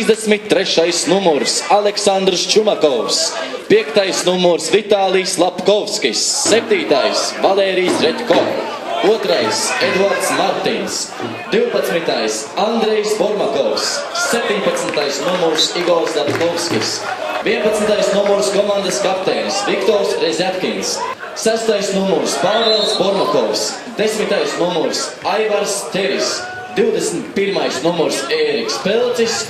33. numurs Aleksandrs Čumakovs, 5. numurs Vitālijs Lapkovskis, 7. Valērijs Redko, 2. Edvards Martins, 12. Andrejs Bormakovs, 17. numurs Igors Datkovskis, 11. numurs komandas kapteinis Viktors Rezjatkins, 6. numurs Pāvels Bormakovs, 10. numurs Aivars Teris, 21. numurs Ēriks Pelcis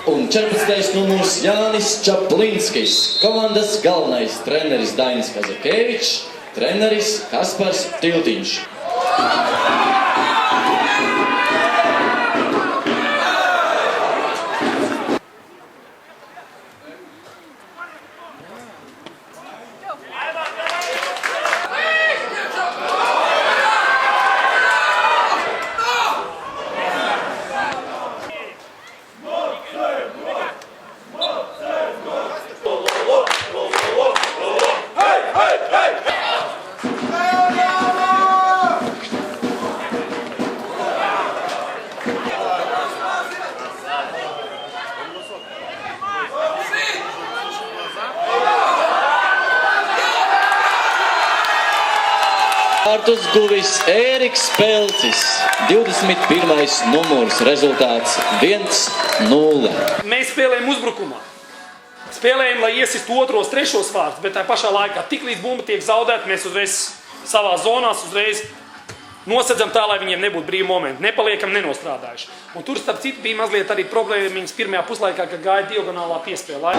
un 14. numurs Jānis Čaplinskis. Komandas galvenais treneris Dainis Kazakēvičs, treneris Kaspars Tiltiņš. Vārtus guvis Ēriks Pelcis, 21. numurs, rezultāts 1-0. Mēs spēlējam uzbrukumā. Spēlējam, lai iesistu 2., 3. vārtus, bet tā pašā laikā tik līdz bumba tiek zaudēta, mēs uzreiz savā zonās nosedzam tā, lai viņiem nebūtu brīvi momenti. Nepaliekam nenostrādājuši. Un tur, starp citu, bija mazliet arī problēma viņas pirmajā puslaikā, kad gāja diagonālā piespēlē.